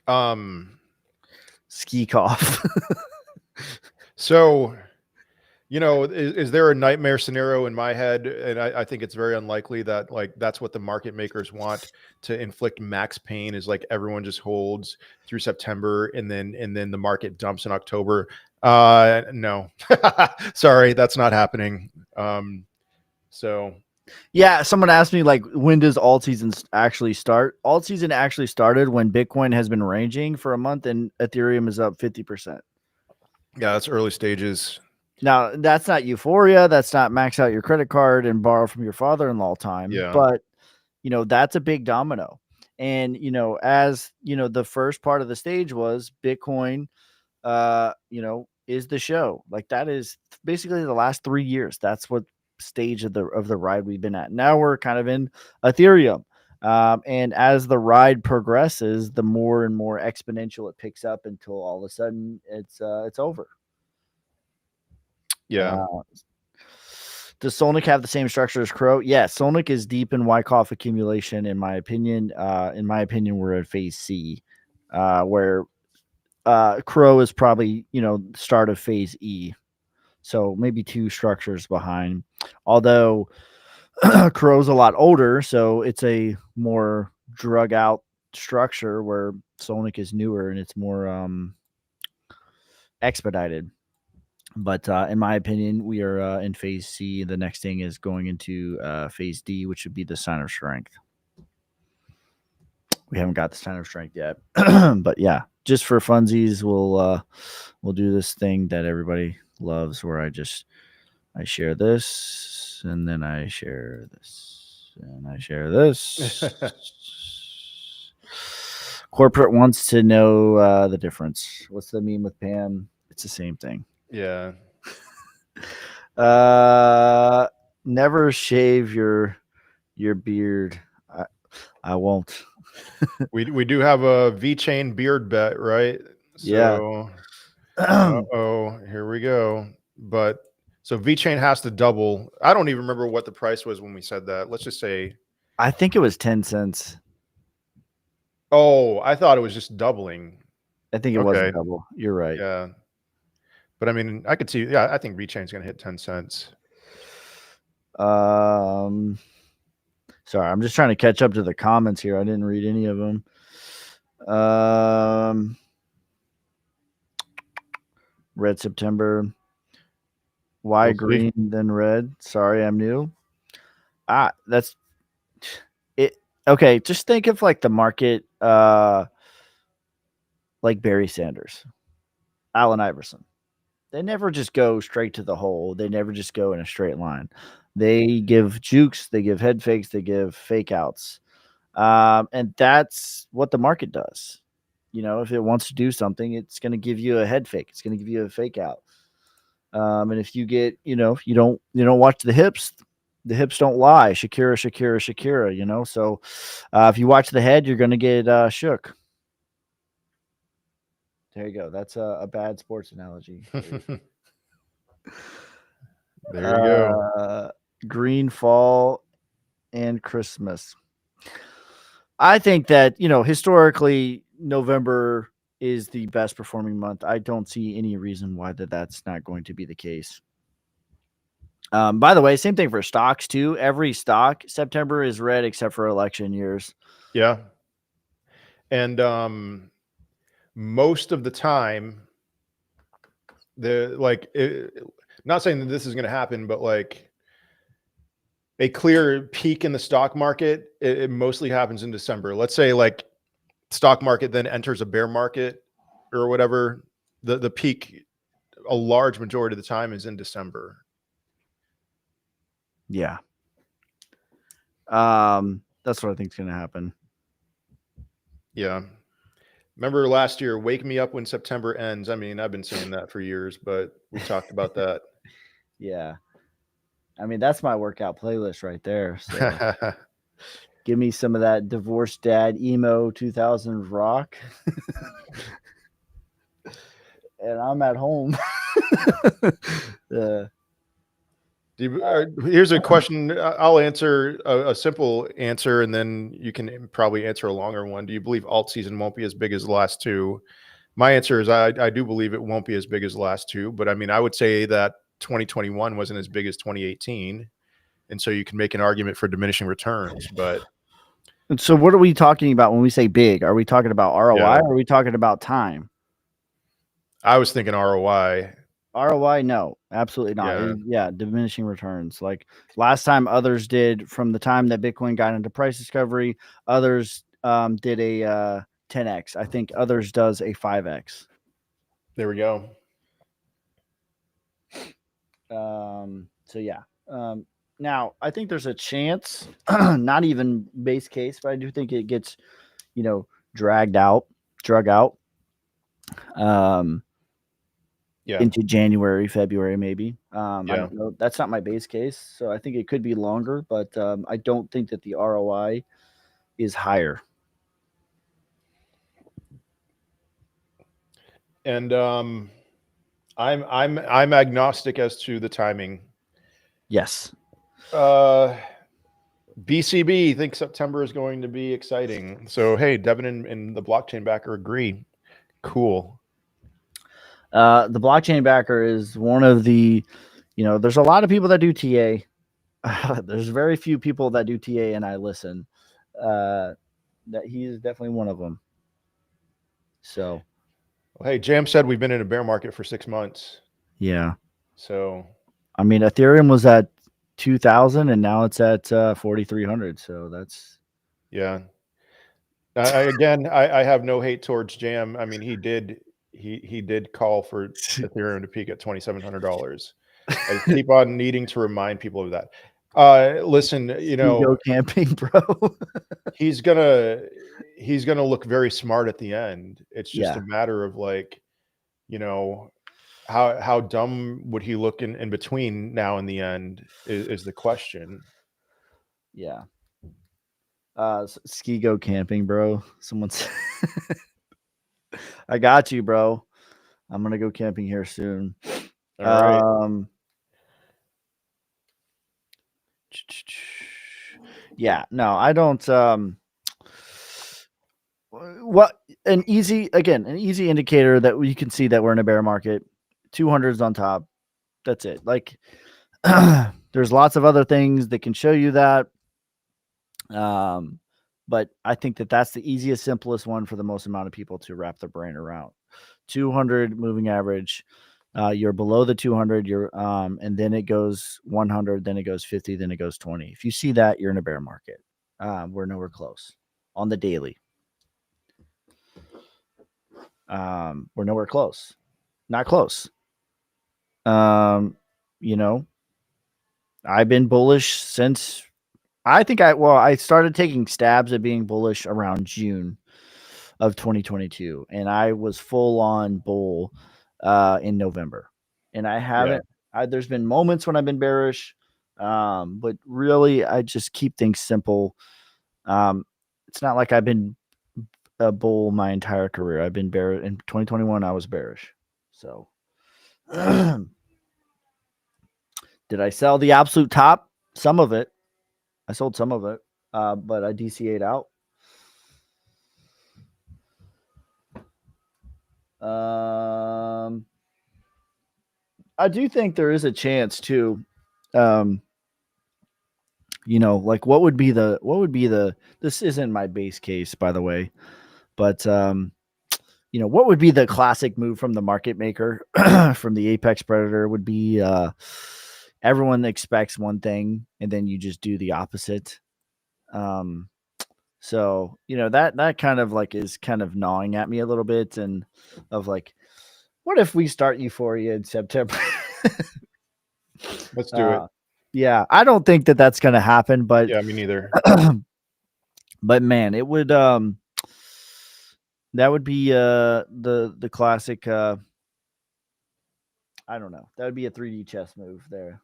Um, Ski cough. so, is there a nightmare scenario in my head? And I think it's very unlikely that like that's what the market makers want, to inflict max pain, is like everyone just holds through September and then the market dumps in October. No, sorry, that's not happening. So Yeah, someone asked me like when does alt season actually start? Alt season actually started when Bitcoin has been ranging for a month and Ethereum is up 50%. yeah, that's early stages. Now, that's not euphoria, that's not max out your credit card and borrow from your father-in-law time, Yeah. but that's a big domino. And as the first part of the stage was Bitcoin is the show. Like that is basically the last 3 years. That's what stage of the ride we've been at. Now we're kind of in Ethereum. And as the ride progresses, the more and more exponential it picks up until all of a sudden it's over. Yeah. Uh, does Solnic have the same structure as Crow? Yes, Solnic is deep in Wyckoff accumulation, in my opinion. We're at phase C, where Crow is probably start of phase E. So maybe 2 structures behind. Although Crow's a lot older, so it's a more drug out structure where Sonic is newer and it's more expedited. But in my opinion, we are in phase C. The next thing is going into phase D, which would be the sign of strength. We haven't got the sign of strength yet, but yeah, just for funsies, we'll do this thing that everybody loves, where I share this, and then I share this, and I share this. Corporate wants to know the difference. What's the meme with Pam? It's the same thing. Yeah. Uh, never shave your beard. I won't. We do have a V-chain beard bet, right? Yeah. So, here we go. But so V-chain has to double. I don't even remember what the price was when we said that. Let's just say, I think it was 10 cents. oh, I thought it was just doubling. I think it was a Okay. double. You're right. Yeah. But I mean, I could see, yeah, I think V-chain's going to hit 10 cents. Um, Sorry, I'm just trying to catch up to the comments here. I didn't read any of them. Red September. Why We'll see. green then red? Sorry, I'm new. That's it. Okay, just think of like the market, like Barry Sanders, Allen Iverson. They never just go straight to the hole. They never just go in a straight line. They give jukes, they give head fakes, they give fake outs. And that's what the market does. If it wants to do something, it's going to give you a head fake. It's going to give you a fake out. And if you get, if you don't watch the hips don't lie. Shakira, Shakira, Shakira. So if you watch the head, you're going to get shook. There you go. That's a bad sports analogy. There you go. Green fall and Christmas. I think that, historically, November is the best performing month. I don't see any reason why that's not going to be the case. By the way, same thing for stocks too. Every stock September is red except for election years. Yeah. And most of the time, not saying that this is going to happen, but like a clear peak in the stock market, it mostly happens in December. Let's say like stock market then enters a bear market or whatever. The peak, a large majority of the time, is in December. Yeah. That's what I think is going to happen. Yeah. Remember last year, wake me up when September ends. I mean, I've been saying that for years, but we talked about that. Yeah. I mean, that's my workout playlist right there. So give me some of that divorced dad emo 2000s rock. And I'm at home. Here's a question. I'll answer a simple answer, and then you can probably answer a longer one. Do you believe alt season won't be as big as the last two? My answer is I do believe it won't be as big as the last two, but I mean, I would say that 2021 wasn't as big as 2018. And so you can make an argument for diminishing returns, but So what are we talking about when we say big? Are we talking about ROI yeah, or are we talking about time? I was thinking ROI. ROI, no, absolutely not. Yeah. Diminishing returns. Like last time others did from the time that Bitcoin got into price discovery, others did a 10x. I think others does a 5x. There we go. So yeah. Now I think there's a chance, not even base case, but I do think it gets, drug out. Yeah. Into January, February, maybe. I Yeah. don't know. That's not my base case. So I think it could be longer, but I don't think that the ROI is higher. And I'm agnostic as to the timing. Yes. BCB thinks September is going to be exciting. So hey, Devin and the blockchain backer agree. Cool. The blockchain backer is one of the, there's a lot of people that do TA. There's very few people that do TA and I listen. That he is definitely one of them. So, Well, hey, Jam said we've been in a bear market for 6 months. yeah. So, I mean, Ethereum was at 2000 and now it's at 4,300. So that's, yeah. I have no hate towards Jam. I mean, he did call for Ethereum to peak at $2,700. I keep on needing to remind people of that. Listen, ego camping, bro. he's gonna look very smart at the end. It's just Yeah. a matter of like, how dumb would he look in between now and the end is the question. Yeah. Ski go camping, bro. Someone's I got you, bro. I'm gonna go camping here soon. All right. Yeah, no, I don't what an easy indicator that you can see that we're in a bear market. 200s on top. That's it. Like there's lots of other things that can show you that. But I think that that's the easiest, simplest one for the most amount of people to wrap their brain around. 200 moving average. You're below the 200. And then it goes 100. Then it goes 50. Then it goes 20. If you see that, you're in a bear market. We're nowhere close on the daily. We're nowhere close. Not close. I've been bullish since I started taking stabs at being bullish around June of 2022, and I was full on bull in November. And I haven't. There's been moments when I've been bearish, but really, I just keep things simple. It's not like I've been a bull my entire career. I've been bearish. In 2021, I was bearish. So, did I sell the absolute top? Some of it. I sold some of it, but I DCA'd out. I do think there is a chance too um, like what would be the this isn't my base case, by the way, but what would be the classic move from the market maker, from the apex predator would be everyone expects one thing and then you just do the opposite. Um, so that kind of like is kind of gnawing at me a little bit, and of like, what if we start Euphoria in September? Let's do it. uh, yeah, I don't think that that's gonna happen, but Yeah, me neither. but man, it would that would be the classic I don't know. That would be a 3D chess move there.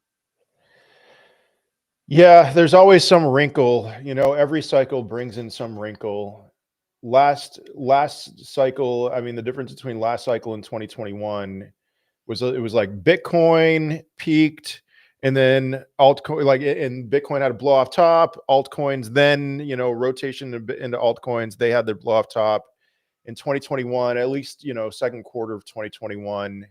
Yeah, there's always some wrinkle. Every cycle brings in some wrinkle. Last cycle, I mean, the difference between last cycle and 2021 was it was like Bitcoin peaked, and then altcoin, and Bitcoin had a blow off top. Altcoins then, rotation into altcoins, they had their blow off top. In 2021, at least, second quarter of 2021,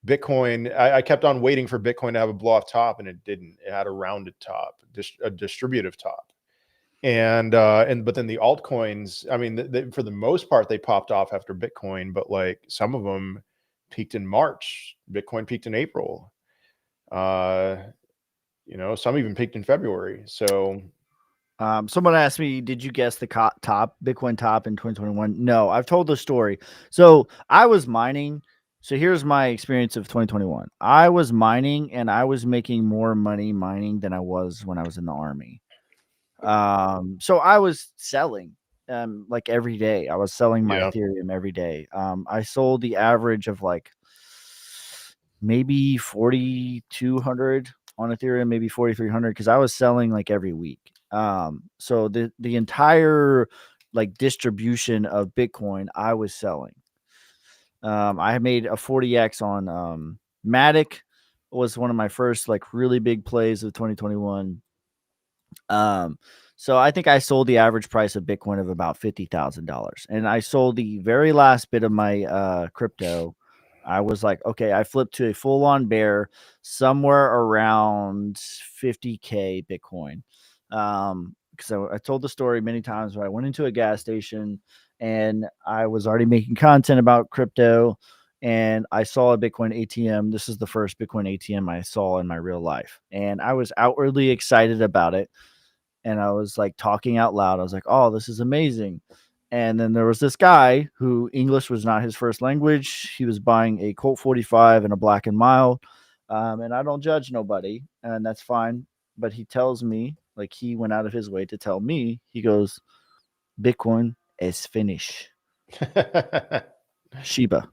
Bitcoin, I kept on waiting for Bitcoin to have a blow off top, and it didn't. It had a rounded top, a distributive top. But then the altcoins, I mean, for the most part, they popped off after Bitcoin, but like some of them peaked in March. Bitcoin peaked in April. Some even peaked in February. So Someone asked me, did you guess the top Bitcoin top in 2021? No, I've told the story. So I was mining. So here's my experience of 2021. I was mining and I was making more money mining than I was when I was in the army. So I was selling like every day. I was selling my yeah, Ethereum every day. I sold the average of like maybe 4,200 on Ethereum, maybe 4,300, because I was selling like every week. So the entire like distribution of Bitcoin I was selling. I made a 40x on Matic, was one of my first like really big plays of 2021. So I think I sold the average price of Bitcoin of about $50,000, and I sold the very last bit of my crypto. I was like, okay, I flipped to a full on bear somewhere around 50K Bitcoin. Because I told the story many times where I went into a gas station and I was already making content about crypto, and I saw a Bitcoin ATM. This is the first Bitcoin ATM I saw in my real life, and I was outwardly excited about it. And I was like talking out loud. I was like, "Oh, this is amazing." And then there was this guy who English was not his first language. He was buying a Colt 45 and a Black and Mild. And I don't judge nobody, and that's fine. But he tells me, like, he went out of his way to tell me, he goes, Bitcoin is finished. Shiba.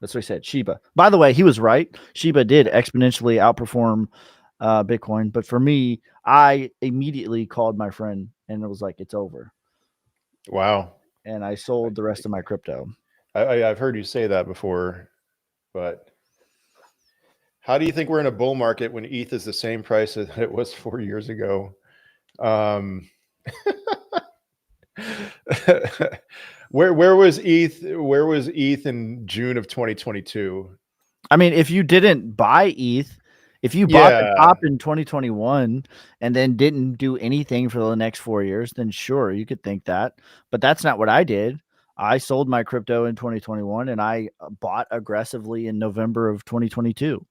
That's what he said. Shiba. By the way, he was right. Shiba did exponentially outperform Bitcoin. But for me, I immediately called my friend and it was like, it's over. wow. And I sold the rest of my crypto. I've heard you say that before, but how do you think we're in a bull market when ETH is the same price that it was 4 years ago? Um, where was ETH? Where was ETH in June of 2022? I mean, if you didn't buy ETH, if you bought the Yeah, top in 2021 and then didn't do anything for the next 4 years, then sure, you could think that. But that's not what I did. I sold my crypto in 2021 and I bought aggressively in November of 2022.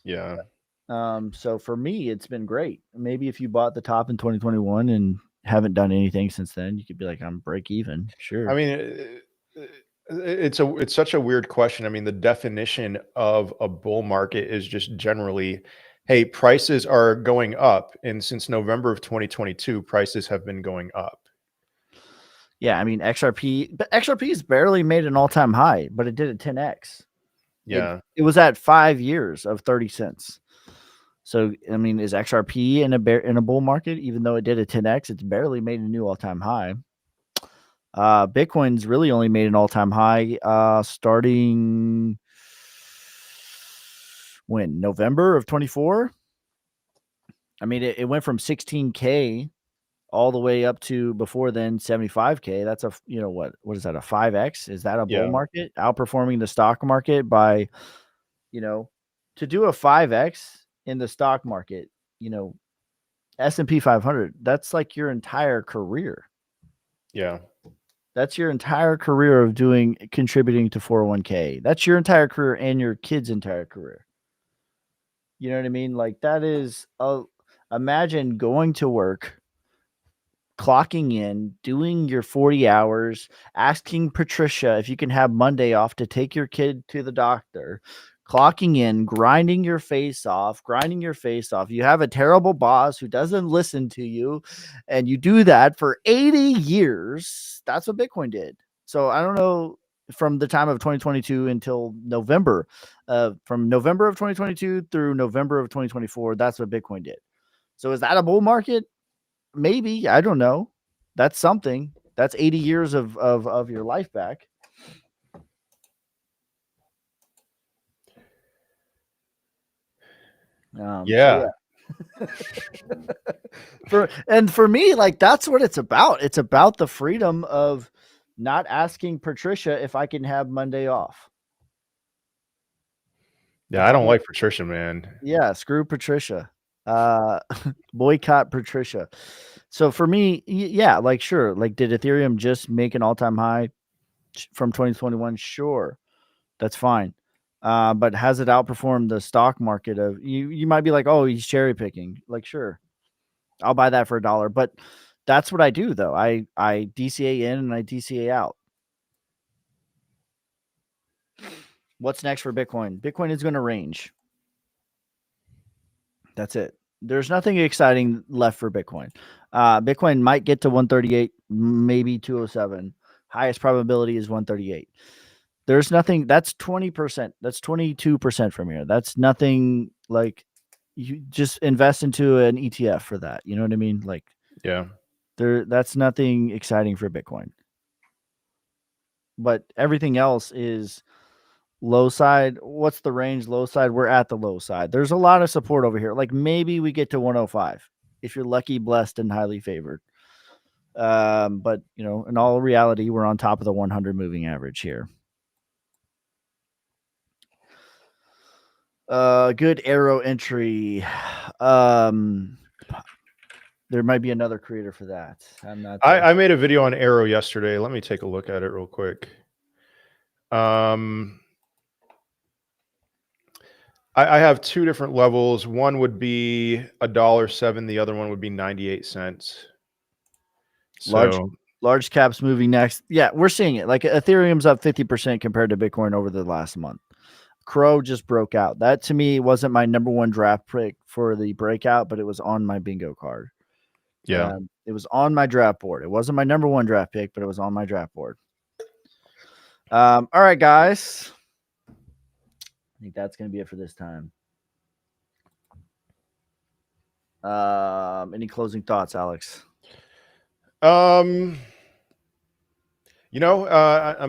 yeah. So for me, it's been great. Maybe if you bought the top in 2021 and haven't done anything since then, you could be like, I'm break even. I Sure. mean, it's such a weird question. I mean, the definition of a bull market is just generally, hey, prices are going up, and since November of 2022, prices have been going up. Yeah. I mean, but XRP's barely made an all time high, but it did a 10x. Yeah, It was at 5 years of 30 cents. So I mean, is XRP in a bull market? Even though it did a 10x, it's barely made a new all time high. Bitcoin's really only made an all time high starting when November of 24. I mean, it went from 16K all the way up to before then 75K. That's what is that, a 5x? Is that a bull yeah. market outperforming the stock market by, you know, to do a 5x in the stock market, S&P 500, that's like your entire career. Yeah. That's your entire career of contributing to 401k. That's your entire career and your kid's entire career. You know what I mean? Like that is imagine going to work, clocking in, doing your 40 hours, asking Patricia if you can have Monday off to take your kid to the doctor, clocking in, grinding your face off. You have a terrible boss who doesn't listen to you, and you do that for 80 years. That's what Bitcoin did. So I don't know, from the time of 2022 until November, from November of 2022 through November of 2024, that's what Bitcoin did. So is that a bull market? Maybe, I don't know. That's something. That's 80 years of your life back. Yeah. So for me, like that's what it's about. It's about the freedom of not asking Patricia if I can have Monday off. Yeah, I don't like Patricia, man. Yeah, screw Patricia. Boycott Patricia. So for me, yeah, like sure, like did Ethereum just make an all-time high from 2021? Sure. That's fine. But has it outperformed the stock market of you might be like, oh, he's cherry picking. Like, sure. I'll buy that for $1. But that's what I do though. I DCA in and I DCA out. What's next for Bitcoin? Bitcoin is going to range. That's it. There's nothing exciting left for Bitcoin. Bitcoin might get to 138, maybe 207. Highest probability is 138. There's nothing. That's 20%. That's 22% from here. That's nothing. Like, you just invest into an ETF for that. You know what I mean? Like, yeah, that's nothing exciting for Bitcoin. But everything else is low side. What's the range? Low side. We're at the low side. There's a lot of support over here. Like maybe we get to 105 if you're lucky, blessed, and highly favored. But in all reality, we're on top of the 100 moving average here. Good arrow entry. There might be another creator for that. I'm not. I made a video on arrow yesterday. Let me take a look at it real quick. I have two different levels. One would be $1.07. The other one would be 98 cents. So large caps moving next. Yeah, we're seeing it. Like Ethereum's up 50% compared to Bitcoin over the last month. Crow just broke out. That to me wasn't my number one draft pick for the breakout, but it was on my bingo card. Yeah. It was on my draft board. It wasn't my number one draft pick, but it was on my draft board. All right, guys. I think that's going to be it for this time. Any closing thoughts, Alex? I'm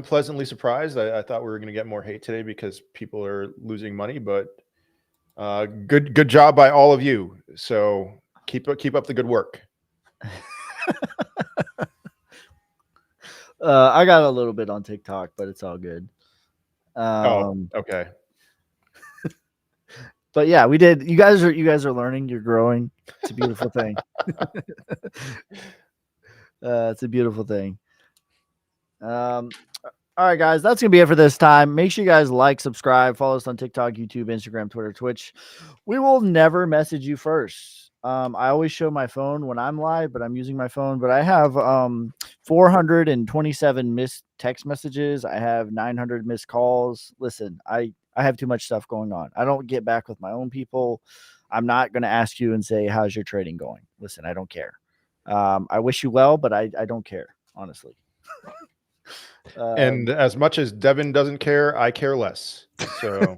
pleasantly surprised. I thought we were going to get more hate today because people are losing money, but good job by all of you. So keep up the good work. I got a little bit on TikTok, but it's all good. Okay. But yeah, we did. You guys are learning. You're growing. It's a beautiful thing. It's a beautiful thing. All right, guys, that's going to be it for this time. Make sure you guys like, subscribe, follow us on TikTok, YouTube, Instagram, Twitter, Twitch. We will never message you first. I always show my phone when I'm live, but I'm using my phone. But I have 427 missed text messages. I have 900 missed calls. Listen, I have too much stuff going on. I don't get back with my own people. I'm not going to ask you and say, how's your trading going? Listen, I don't care. I wish you well, but I don't care, honestly. And as much as Devin doesn't care, I care less. So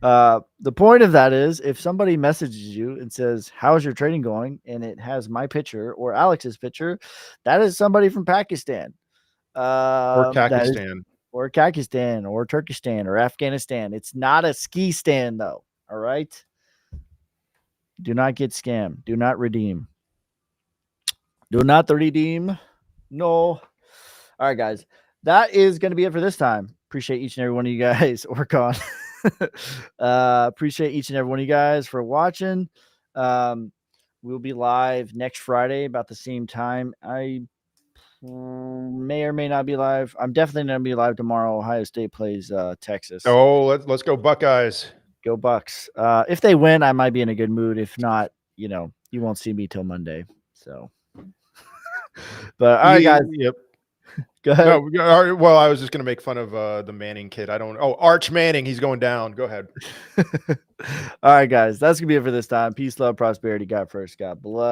the point of that is if somebody messages you and says, how's your trading going? And it has my picture or Alex's picture, that is somebody from Pakistan. Or Pakistan. Or Pakistan or Turkestan or Afghanistan. It's not a ski stand though. All right. Do not get scammed. Do not redeem. Do not redeem. No. All right, guys. That is going to be it for this time. Appreciate each and every one of you guys. Work on. Appreciate each and every one of you guys for watching. We'll be live next Friday about the same time. I may or may not be live. I'm definitely going to be live tomorrow. Ohio State plays Texas. Oh, let's go Buckeyes. Go Bucks. If they win, I might be in a good mood. If not, you won't see me till Monday. So, but all right, guys. Yep. Go ahead. No, well, I was just going to make fun of the Manning kid. Arch Manning. He's going down. Go ahead. All right, guys. That's going to be it for this time. Peace, love, prosperity. God first. God bless.